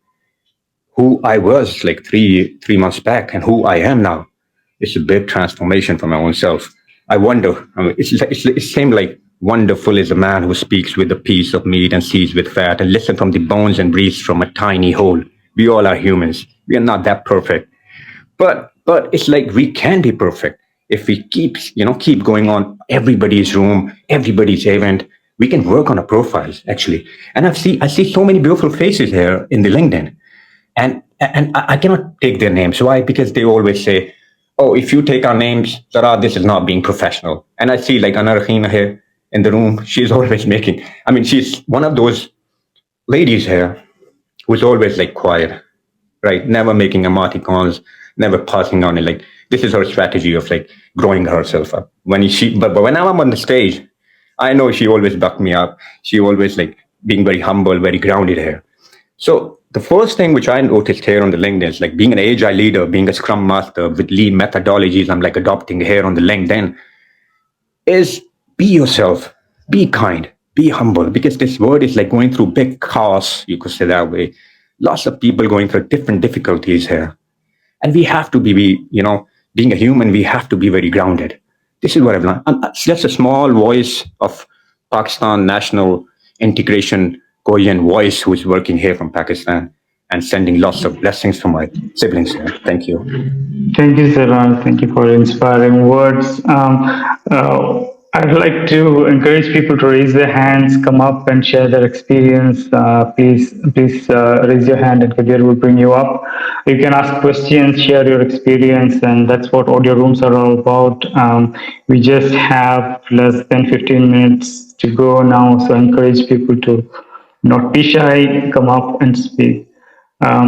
who I was like three months back and who I am now. It's a big transformation for my own self. I wonder. I mean, it seems like wonderful is a man who speaks with a piece of meat and sees with fat and listens from the bones and breathes from a tiny hole. We all are humans. We are not that perfect, but it's like we can be perfect if we keep going on everybody's room, everybody's event. We can work on our profiles actually. And I see so many beautiful faces here in the LinkedIn, and I cannot take their names. Why? Because they always say, "Oh, if you take our names, Zara, this is not being professional." And I see like Anna Rahina here in the room. She's always making. I mean, she's one of those ladies here who's always like quiet, right? Never making emoticons, never passing on it. Like this is her strategy of like growing herself up. But when I'm on the stage, I know she always back me up. She always like being very humble, very grounded here. So the first thing which I noticed here on the LinkedIn is like being an agile leader, being a scrum master with lean methodologies. I'm like adopting here on the LinkedIn is be yourself, be kind, be humble, because this world is like going through big chaos, you could say that way. Lots of people going through different difficulties here. And we have to being a human, we have to be very grounded. This is what I've learned. It's just a small voice of Pakistan National Integration Korean voice who's working here from Pakistan and sending lots of blessings for my siblings here. Thank you. Thank you, Saran. Thank you for inspiring words. I'd like to encourage people to raise their hands, come up and share their experience. Please raise your hand, and Kabir will bring you up. You can ask questions, share your experience, and that's what audio rooms are all about. We just have less than 15 minutes to go now, so I encourage people to not be shy, come up and speak. I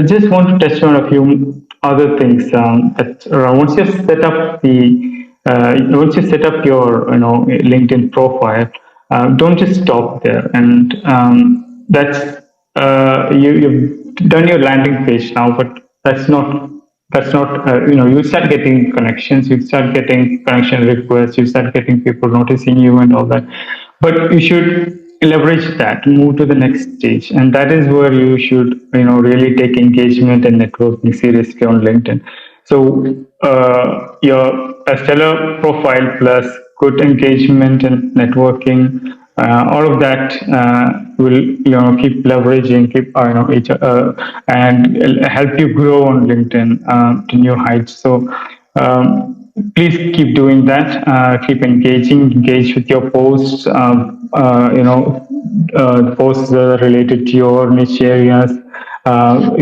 just want to touch on a few other things. Once you set up your LinkedIn profile, don't just stop there. And that's you've done your landing page now, but that's not you start getting connections, you start getting connection requests, you start getting people noticing you and all that, but you should leverage that, move to the next stage, and that is where you should really take engagement and networking seriously on LinkedIn. So your a stellar profile plus good engagement and networking, all of that will keep leveraging, keep and help you grow on LinkedIn to new heights. So please keep doing that. Keep engage with your posts. Posts that are related to your niche areas.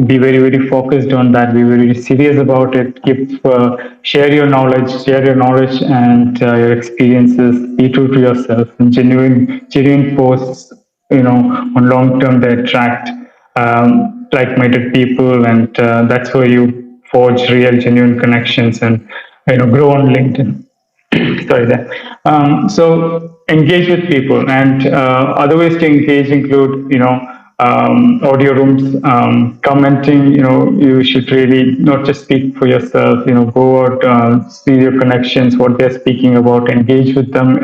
Be very focused on that. Be very serious about it. Keep share your knowledge and your experiences. Be true to yourself. And genuine posts. On long term, they attract like-minded people, and that's where you forge real, genuine connections and grow on LinkedIn. Sorry there. So engage with people, and other ways to engage include audio rooms, commenting. You should really not just speak for yourself. Go out, see your connections, what they're speaking about, engage with them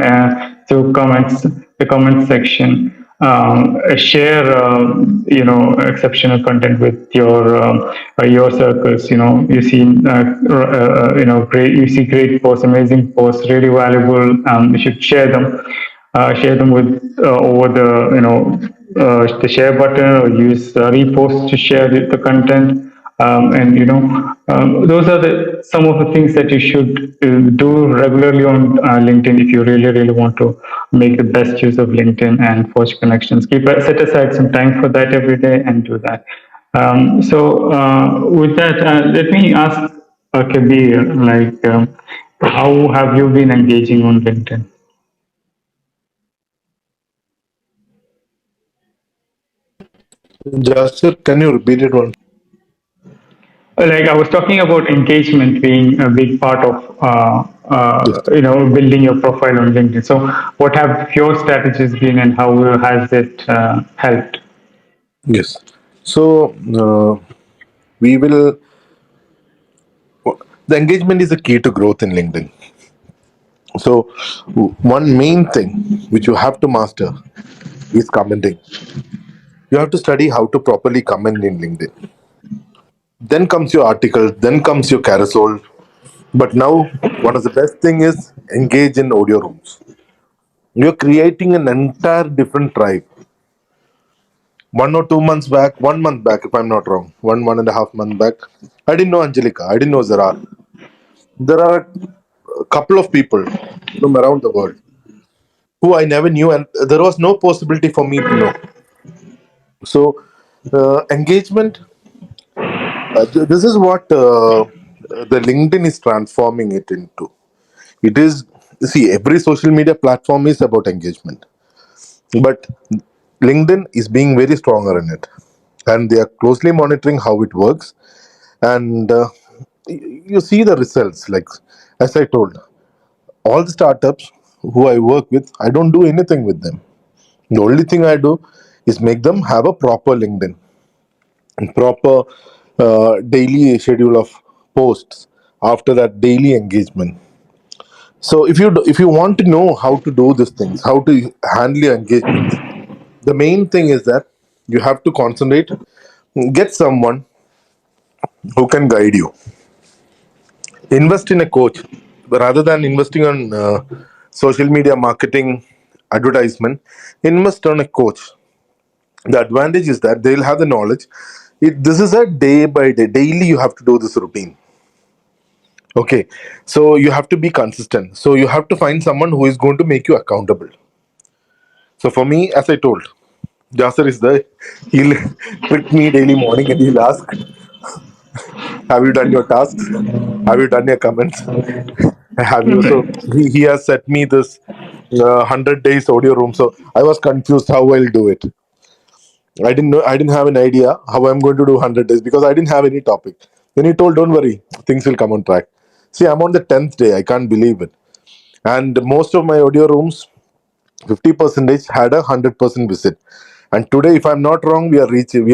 through comments, the comment section. Share exceptional content with your circles. You see great, you see great posts, amazing posts, really valuable. You should share them with over the share button, or use repost to share the content. And those are the some of the things that you should do regularly on LinkedIn if you really want to make the best use of LinkedIn and forge connections. Set aside some time for that every day and do that. With that, let me ask Kabir, how have you been engaging on LinkedIn? Jasir, can you repeat it once? Like I was talking about engagement being a big part of Yes. building your profile on LinkedIn. So, what have your strategies been, and how has it helped? Yes. So we will. The engagement is the key to growth in LinkedIn. So, one main thing which you have to master is commenting. You have to study how to properly comment in LinkedIn. Then comes your article, then comes your carousel. But now, one of the best thing is engage in audio rooms. You're creating an entire different tribe. 1 or 2 months back, 1 month back, if I'm not wrong, 1.5 month back, I didn't know Angelica, I didn't know Zarar. There are a couple of people from around the world who I never knew, and there was no possibility for me to know. So, engagement. This is what the LinkedIn is transforming it into. It is, see, every social media platform is about engagement, but LinkedIn is being very stronger in it, and they are closely monitoring how it works. And you see the results. Like as I told, all the startups who I work with, I don't do anything with them. The only thing I do is make them have a proper LinkedIn, proper daily schedule of posts, after that daily engagement. So if you want to know how to do these things, how to handle your engagements, the main thing is that you have to concentrate, get someone who can guide you, invest in a coach rather than investing on social media marketing advertisement. Invest on a coach. The advantage is that they'll have the knowledge. This is a day by day, daily you have to do this routine. Okay, so you have to be consistent. So you have to find someone who is going to make you accountable. So for me, as I told, Jasser is there. He'll trick me daily morning and he'll ask, "Have you done your tasks? Have you done your comments? Have you?" So he has set me this 100 days audio room. So I was confused how I'll do it. I didn't know. I didn't have an idea how I'm going to do 100 days because I didn't have any topic. Then he told, "Don't worry, things will come on track." See, I'm on the 10th day. I can't believe it. And most of my audio rooms, 50 percentage had a 100% visit. And today, if I'm not wrong, we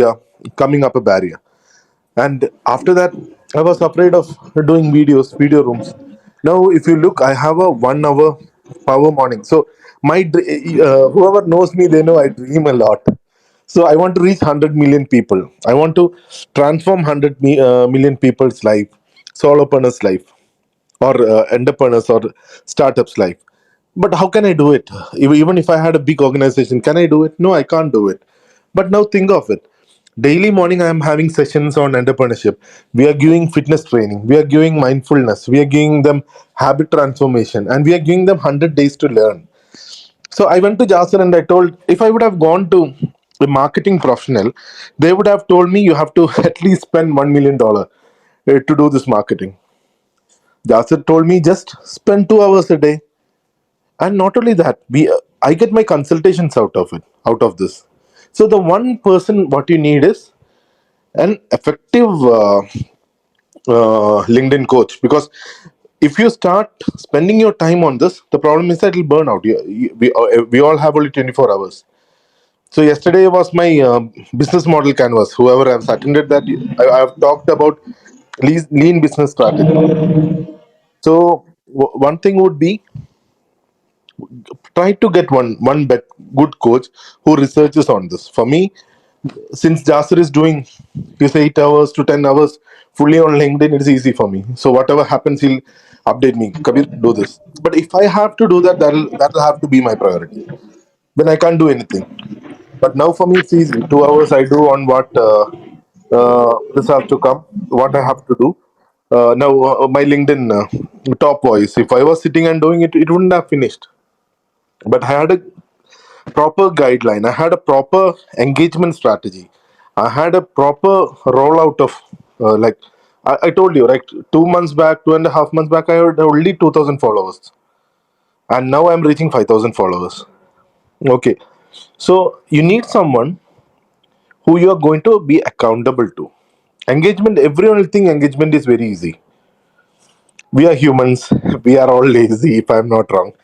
are coming up a barrier. And after that, I was afraid of doing video rooms. Now if you look, I have a 1 hour power morning. So whoever knows me, they know I dream a lot. So I want to reach 100 million people. I want to transform 100 million people's life, solopreneurs life, or entrepreneurs or startups life. But how can I do it? Even if I had a big organization, can I do it? No, I can't do it. But now think of it. Daily morning, I am having sessions on entrepreneurship. We are giving fitness training. We are giving mindfulness. We are giving them habit transformation, and we are giving them 100 days to learn. So I went to Jasper and I told, if I would have gone to a marketing professional, they would have told me you have to at least spend $1 million to do this marketing. Jasper told me just spend 2 hours a day, and not only that, I get my consultations out of this. So the one person what you need is an effective LinkedIn coach, because if you start spending your time on this, the problem is that it'll burn out. We all have only 24 hours. So yesterday was my business model canvas. Whoever has attended that, I've talked about lean business strategy. So one thing would be, try to get good coach who researches on this. For me, since Jasser is doing his 8 hours to 10 hours fully on LinkedIn, it's easy for me. So whatever happens, he'll update me. Kabir, do this. But if I have to do that, that'll have to be my priority. Then I can't do anything. But now for me, it's easy. 2 hours I do on what this has to come, what I have to do. Now my LinkedIn top voice. If I was sitting and doing it, it wouldn't have finished. But I had a proper guideline. I had a proper engagement strategy. I had a proper rollout of like I told you, right? 2 months back, 2.5 months back, I had only 2,000 followers, and now I'm reaching 5,000 followers. Okay, so you need someone who you are going to be accountable to. Engagement, everyone will think engagement is very easy. We are humans. We are all lazy. If I'm not wrong,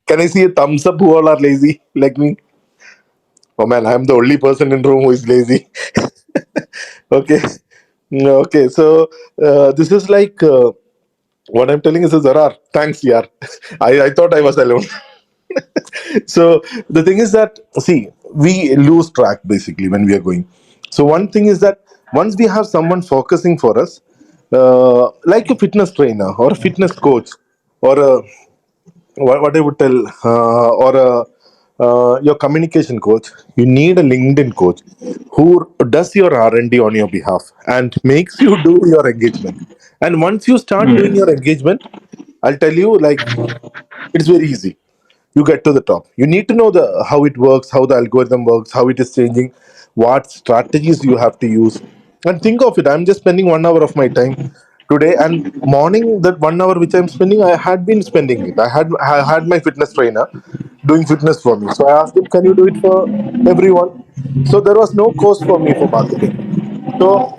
can I see a thumbs up who all are lazy like me? Oh man, I'm the only person in the room who is lazy. Okay. No, okay, so this is like What I'm telling is, Zarar, thanks, yaar. I thought I was alone. So the thing is that, see, we lose track basically when we are going. So one thing is that once we have someone focusing for us, like a fitness trainer or a fitness coach, or a, what I would tell, or a, your communication coach, you need a LinkedIn coach who does your R&D on your behalf and makes you do your engagement. And once you start doing your Yes. engagement, I'll tell you, like, it's very easy. You get to the top. You need to know the how it works, how the algorithm works, how it is changing, what strategies you have to use. And think of it, I'm just spending 1 hour of my time today, and morning, that 1 hour which I'm spending, I had been spending it. I had my fitness trainer doing fitness for me, so I asked him, can you do it for everyone? So there was no cost for me for marketing. So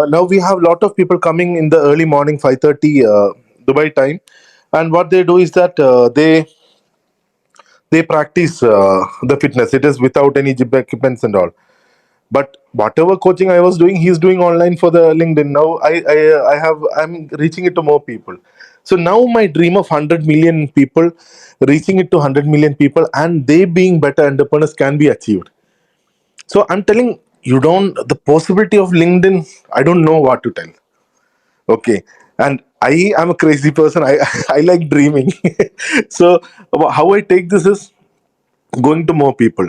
now we have a lot of people coming in the early morning, 5:30 Dubai time, and what they do is that they practice the fitness. It is without any gym equipments and all. But whatever coaching I was doing, he's doing online for the LinkedIn. Now I'm reaching it to more people. So now my dream of 100 million people, reaching it to 100 million people, and they being better entrepreneurs can be achieved. So I'm telling you, don't, the possibility of LinkedIn, I don't know what to tell. Okay. And I am a crazy person. I like dreaming. So how I take this is going to more people.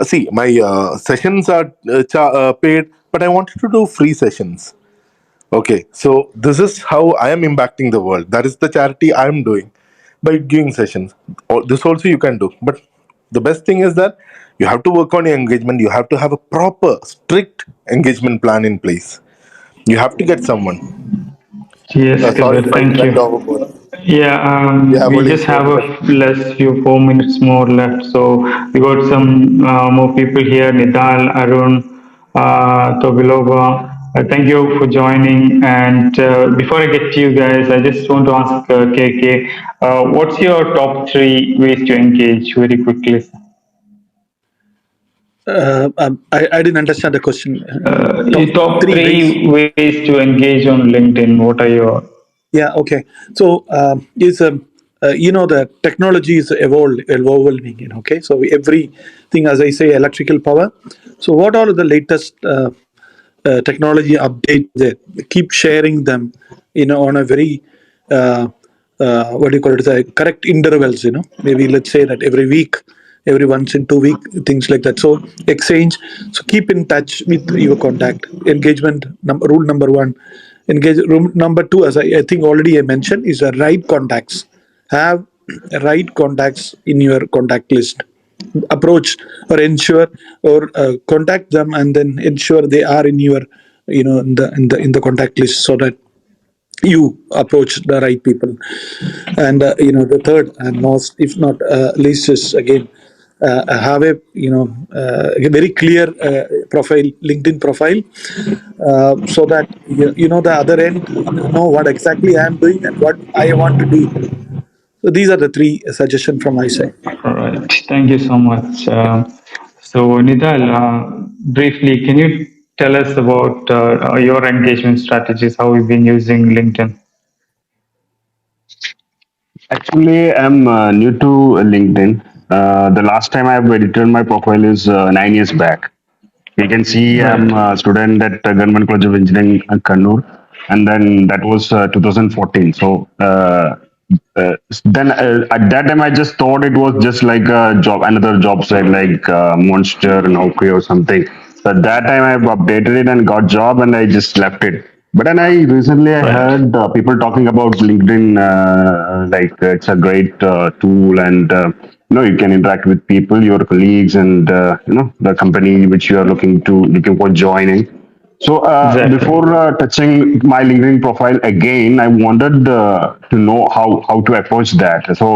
See, my sessions are paid, but I wanted to do free sessions. Okay, so this is how I am impacting the world. That is the charity I am doing by giving sessions. This also you can do, but the best thing is that you have to work on your engagement. You have to have a proper, strict engagement plan in place. You have to get someone. Yes, Sorry Kabir. if I Thank went you. overboard. Yeah, We have we only just have 4 minutes. less few 4 minutes more left. So we got some more people here. Nidal, Arun, Tobilova. Thank you for joining. And before I get to you guys, I just want to ask KK, what's your top three ways to engage very quickly? I didn't understand the question. Your Top top three ways. three ways to engage on LinkedIn. What are your Yeah, okay. So is the technology is evolving. Okay, so everything, as I say, electrical power. So what are the latest technology updates there? Keep sharing them, on a very uh, what do you call it? The correct intervals. Maybe let's say that every week, every once in 2 week, things like that. So exchange. So keep in touch with your contact. Engagement rule number one. Engage room number two, as I think already I mentioned, is a right contacts. Have right contacts in your contact list. Approach or ensure or contact them and then ensure they are in your, in the contact list so that you approach the right people. And the third and most, if not least, is again have a very clear profile, LinkedIn profile, so that the other end know what exactly I am doing and what I want to do. So these are the three suggestions from my side. All right. Thank you so much. So, Nidal, briefly, can you tell us about your engagement strategies, how you've been using LinkedIn? Actually, I'm new to LinkedIn. The last time I've edited my profile is 9 years back. You can see I'm Right. a student at Government College of Engineering, Kannur, and then that was 2014. So then at that time, I just thought it was just like a job, another job site like Monster, Naukri or something. So at that time, I've updated it and got job, and I just left it. But then I recently I Right. heard people talking about LinkedIn, like it's a great tool, and you can interact with people, your colleagues, and the company which you are looking for joining. So Exactly. before touching my LinkedIn profile again, I wanted to know how to approach that. So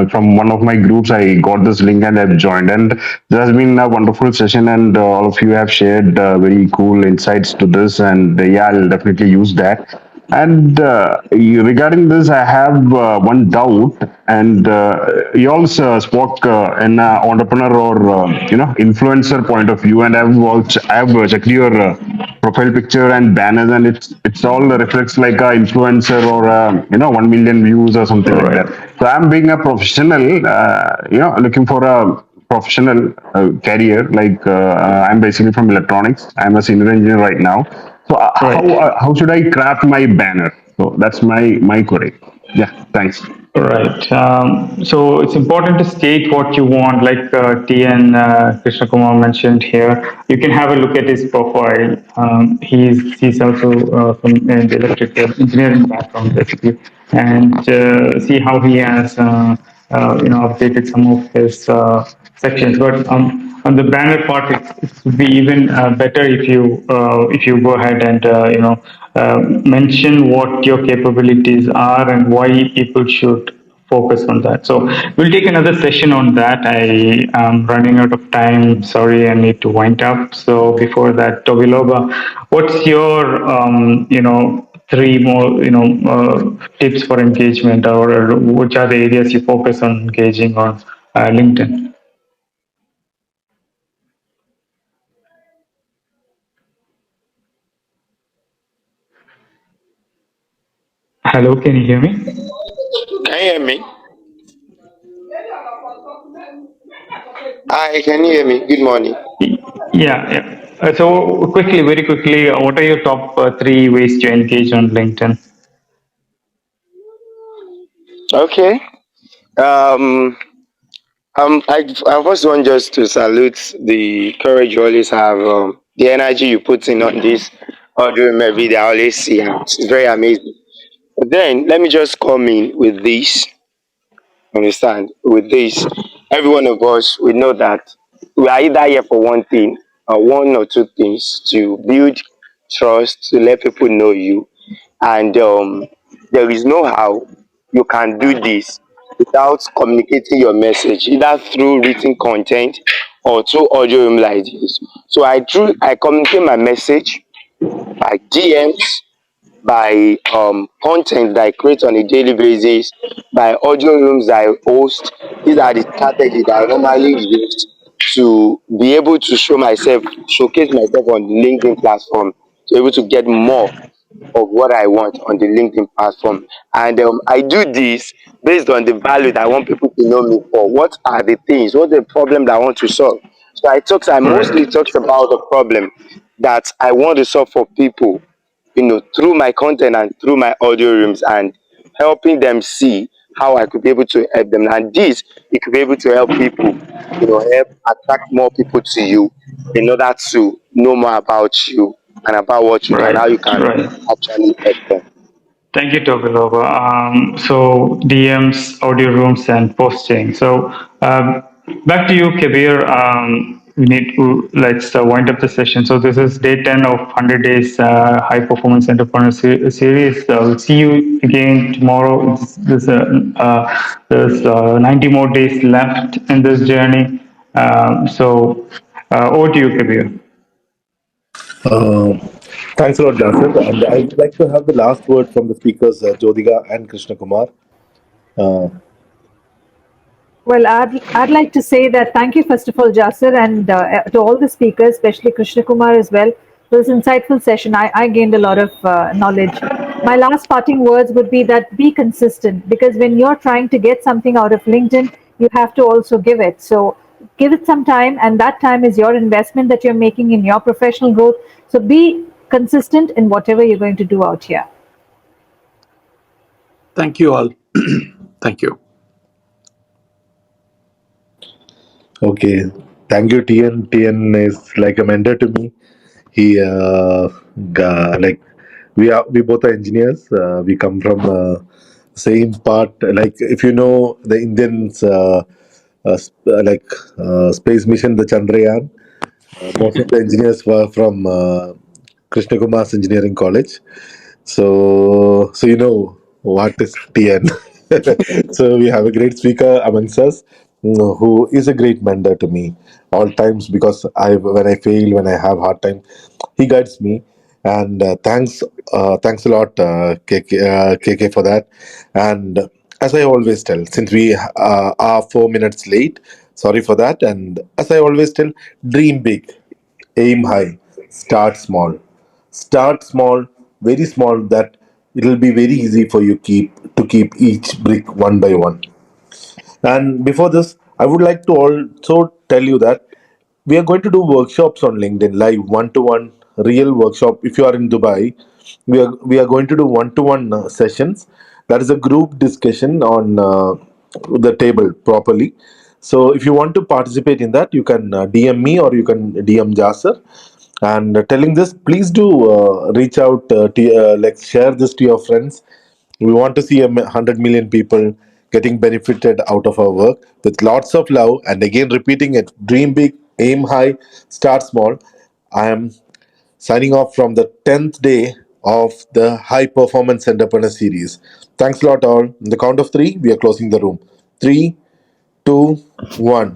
from one of my groups, I got this link and I've joined. And there has been a wonderful session, and all of you have shared very cool insights to this. And yeah, I'll definitely use that. And regarding this, I have one doubt. And you also spoke in entrepreneur or influencer point of view, and I've checked your profile picture and banners, and it's all reflects like a influencer or a, 1 million views or something like that. Right. So I'm being a professional, looking for a professional career. Like I'm basically from electronics. I'm a senior engineer right now. So Right. how should I craft my banner? So that's my query. Yeah, thanks. Right. So it's important to state what you want, like TN Krishna Kumar mentioned here. You can have a look at his profile. He's also from an electrical engineering background, basically, and see how he has updated some of his sections. But on the banner part, it would be even better if you go ahead and mention what your capabilities are and why people should focus on that. So we'll take another session on that. I am running out of time. Sorry, I need to wind up. So before that, Tobiloba, what's your three more tips for engagement, or which are the areas you focus on engaging on LinkedIn? Hello, can you hear me? Can you hear me? Hi, can you hear me? Good morning. Yeah, yeah. So quickly, very quickly, what are your top three ways to engage on LinkedIn? Okay. Um, I first want just to salute the courage you always have, the energy you put in on this audio every day. I always see, and it's very amazing. But then let me just come in with this. Understand? With this, every one of us we know that we are either here for one thing or one or two things to build trust, to let people know you, and there is no how you can do this without communicating your message either through written content or through audio room like this. So I communicate my message by DMs, by content that I create on a daily basis, by audio rooms that I host. These are the strategies that I normally use to be able to showcase myself on the LinkedIn platform, to be able to get more of what I want on the LinkedIn platform. And I do this based on the value that I want people to know me for. What are the things? What's the problem that I want to solve? So I mostly Right. talks about the problem that I want to solve for people, through my content and through my audio rooms, and helping them see how I could be able to help them. And this, it could be able to help people, help attract more people to you in order to know more about you and about what you do and Right. how you can Right. actually help them. Thank you, Tobilova. So DMs, audio rooms, and posting. So back to you, Kabir. We need to let's wind up the session. So this is day 10 of 100 days high performance entrepreneur series. We'll see you again tomorrow. There's 90 more days left in this journey. Over to you, Kabir. Um, Thanks a lot, Jasir. And I would like to have the last word from the speakers, Jyotika and Krishna Kumar. Uh, Well, I'd like to say that thank you, first of all, Jasir, and to all the speakers, especially Krishna Kumar as well, for this insightful session. I gained a lot of knowledge. My last parting words would be that be consistent, because when you're trying to get something out of LinkedIn, you have to also give it. So give it some time, and that time is your investment that you're making in your professional growth. So be consistent in whatever you're going to do out here. Thank you all. Thank you. okay, thank you, TN. TN is like a mentor to me. He like we both are engineers. We come from same part. Like if you know the Indians, space mission, the Chandrayaan. Most of the engineers were from Krishna Kumar's engineering college. So you know what is TN. So we have a great speaker amongst us, who is a great mentor to me all times, because I when I fail, when I have hard time, he guides me. And thanks a lot, KK, for that. And as I always tell, since we are 4 minutes late, sorry for that. And as I always tell, dream big, aim high, start small. Start small, very small, that it'll be very easy for you keep each brick one by one. And before this, I would like to also tell you that we are going to do workshops on LinkedIn live, one to one, real workshop. If you are in Dubai, we are going to do one to one sessions. That is a group discussion on the table properly. So if you want to participate in that, you can DM me or you can DM Jasser. And telling this, please do reach out, like share this to your friends. We want to see 100 million people getting benefited out of our work with lots of love. And again, repeating it: dream big, aim high, start small. I am signing off from the 10th day of the High Performance Entrepreneur Series. Thanks a lot, all. In the count of three, we are closing the room. Three, two, one.